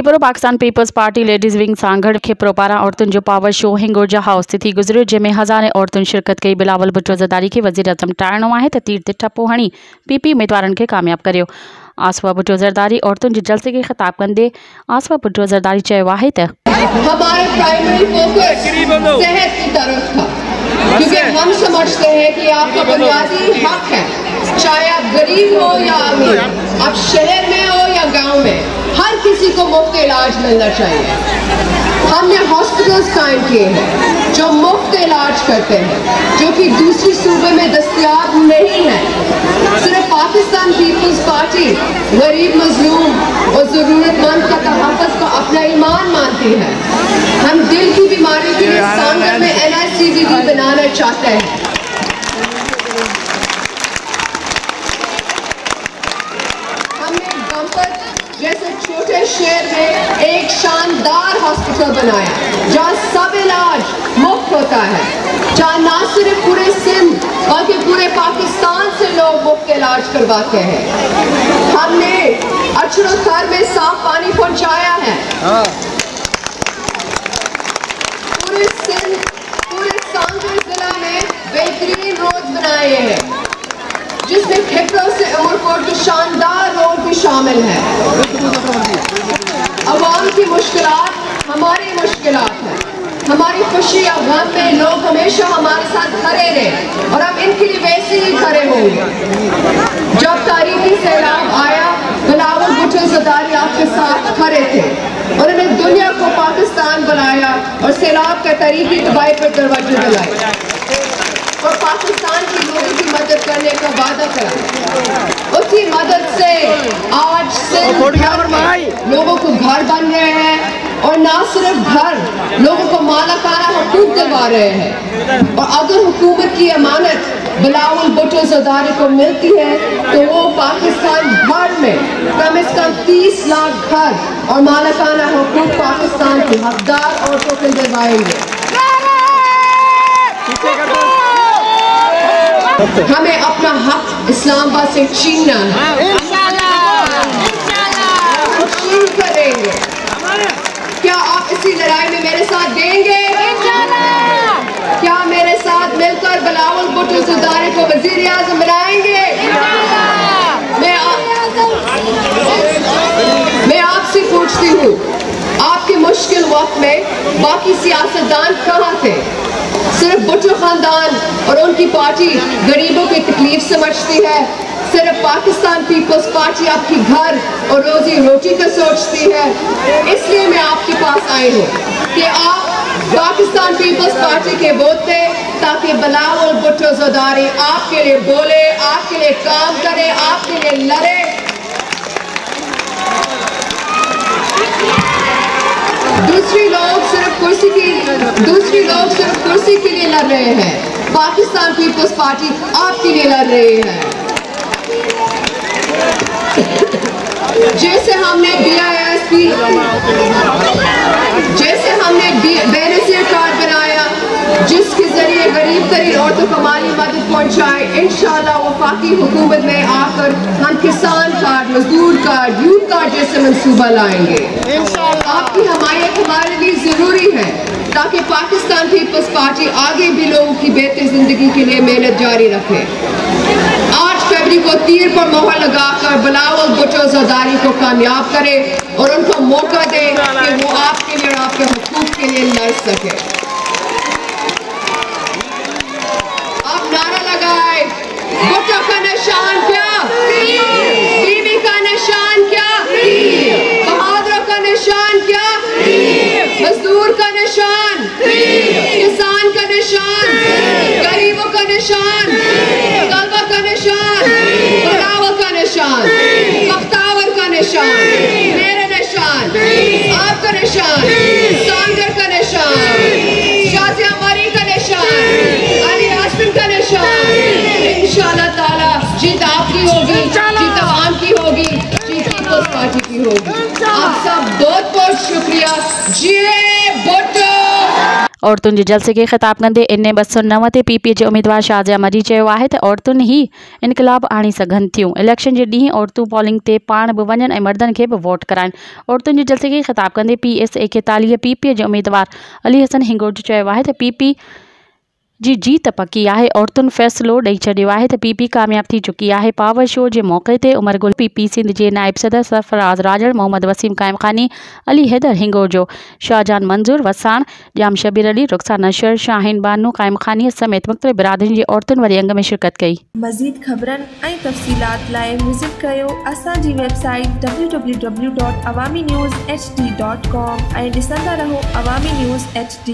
खिप्रो Pakistan Peoples Party ladies wing Sanghar Khipro पारा औरतुन जो पावर शो हिंगोर जा हाउस थी गुजरियो जंहिंमें हज़ारे औरतुन शिरकत कई। बिलावल भुट्टो ज़रदारी खे वज़ीर आज़म ठाहिणो आहे त तीर ते ठपो हणी पीपी उम्मीदवारनि खे कामयाब करियो। आसफा भुट्टो ज़रदारी औरतुन जे जलसे खे ख़िताब कंदे आसफा भुट्टो ज़रदारी चयो आहे त हमारा प्राइमरी फोकस सेहत की तरफ था, क्योंकि हम समझते हैं कि आपका बुनियादी हक है, चाहे आप गरीब हो या अमीर, आप शहर में हो या गांव में, हर किसी को मुफ्त इलाज मिलना चाहिए। हमने हॉस्पिटल्स कायम किए हैं जो मुफ्त इलाज करते हैं, जो कि दूसरी सूबे में दस्तयाब नहीं है। सिर्फ पाकिस्तान पीपल्स पार्टी गरीब, मजलूम और ज़रूरतमंद का तहफ़्फ़ुज़ को अपना ईमान मानती है। हम दिल की बीमारी के लिए सांगड़ में NICVD बनाना चाहते हैं। हमने गंपत जैसे छोटे शहर में एक शानदार हॉस्पिटल बनाया जहाँ सब इलाज मुफ्त होता है, जहाँ ना सिर्फ पूरे सिंध बल्कि पूरे पाकिस्तान से लोग मुफ्त इलाज करवाते हैं। हमने अचरोथर में साफ पानी पहुंचाया है। पूरे सिंध, पूरे सांगड़ जिला में बेहतरीन रोड बनाए हैं, जिसमें खिप्रो से उमरकोट की शानदार रोड भी शामिल है। अवाम की मुश्किलात हमारी मुश्किलात है। हमारी खुशी या गम में लोग हमेशा हमारे साथ खड़े रहे और हम इनके लिए वैसे ही खड़े होंगे। जब तारीखी सैलाब आया, बिलावल भुट्टो ज़रदारी आपके साथ खड़े थे। उन्होंने दुनिया को पाकिस्तान बुलाया और सैलाब का तारीखी तबाही पर दरवाजे दिलाए और पाकिस्तान के लोगों की मदद करने का वादा करा। उसकी मदद से आज लोगों को घर बन रहे हैं, और ना सिर्फ घर, लोगों को मालाकाना हुकूक दिलवा रहे हैं। और अगर हुकूमत की अमानत बिलावल भुट्टो ज़रदारी को मिलती है तो वो पाकिस्तान भर में कम से कम 30 लाख घर और मालाकाना हुकूक पाकिस्तान की हकदार औरतों को दिलवाएंगे। हमें अपना हक इस्लामाबाद से छीनना है। हम करेंगे। क्या आप इसी लड़ाई में मेरे साथ देंगे? क्या मेरे साथ मिलकर बिलावल भुट्टो ज़रदारी को वज़ीर आज़म बनाएंगे? मैं आपसे पूछती हूँ, आपके मुश्किल वक्त में बाकी सियासतदान कहाँ थे? सिर्फ भुट्टो खानदान और उनकी पार्टी गरीबों की तकलीफ समझती है। सिर्फ पाकिस्तान पीपल्स पार्टी आपकी घर और रोजी रोटी का सोचती है। इसलिए मैं आपके पास आई हूँ कि आप पाकिस्तान पीपल्स पार्टी के वोट दें, ताकि बिलावल भुट्टो ज़रदारी आपके लिए बोले, आपके लिए काम करे, आपके लिए लड़े। दूसरी लोग सिर्फ कुर्सी के लिए लड़ रहे हैं। पाकिस्तान पीपल्स पार्टी आपके लिए लड़ रही है। जैसे हमने बेनज़ीर कार्ड बनाया, जिसके जरिए गरीब तरीन औरतों को माली मदद पहुंचाए, इंशाअल्लाह वफाकी हुकूमत में आकर हम किसान कार्ड, मजदूर कार्ड, यूथ कार्ड जैसे मंसूबा लाएंगे। आपकी हमायत हमारे लिए जरूरी है, ताकि पाकिस्तान पीपल्स पार्टी आगे भी लोगों की बेहतर जिंदगी के लिए मेहनत जारी रखे। 8 फरवरी को तीर पर मोहर लगाकर बिलावल भुट्टो ज़रदारी को कामयाब करे और उनको मौका दे कि वो आपके लिए और आपके हुकूक के लिए लड़ सके। आप नारा लगाए, भुट्टो का निशान क्या? बीवी का निशान क्या? बहादुरों का निशान क्या? मजदूर का निशान, किसान का निशान, गरीबों का निशान, तलबा का निशान, बिलावल का निशान, बख्तावर का निशान, मेरा निशान, आपका निशान, सांगड़ का निशान, शाज़िया मरी का निशान, अली हाशिम का निशान। इंशाअल्लाह ताला जीत आपकी होगी, जीत आवाम की होगी, जीत पीपल्स पार्टी की होगी। आप सब बहुत बहुत शुक्रिया। जिए भुट्टो। औरतुनि जे जलसे खे ख़िताब कंदे इन 209 ते पीपीए जे उम्मीदवार शाज़िया मरी चयो आहे त औरतुनि ई इनक़लाब आणी सघनि थियूं। इलेक्शन जे ॾींहुं औरतूं पोलिंग ते पाण बि वञनि ऐं मर्दनि खे बि वोट कराइनि। औरतुनि जे जलसे खे ख़िताब कंदे PSA 41 पीपीए जे उम्मीदवार अली हसन हिंगोज चयो आहे त पीपी जी जीत पकी आहे। औरतुनि फ़ैसिलो ॾेई छॾियो आहे त पीपी कामयाब थी चुकी आहे। पावर शो जे मौक़े ते उमर गुल पीपी सिंध जे नायब सदर सरफराज़ राजड़, मोहम्मद वसीम कायम खानी, अली हैदर हिंगोजो, शाहजहान मंजूर वसाण, जाम शबीर अली, रुखसाना नशर, शाहीन बानो कायम खानी समेत मुख़्तलिफ़ बिरादरियुनि जी औरतुनि वरी अंग में शिरकत कई। मज़ीद ख़बरनि ऐं तफ़सीलात लाइ विज़िट कयो असांजी वेबसाइट www.awamiNewsHD.com ऐं ॾिसंदा रहो अवामी न्यूज़ HD।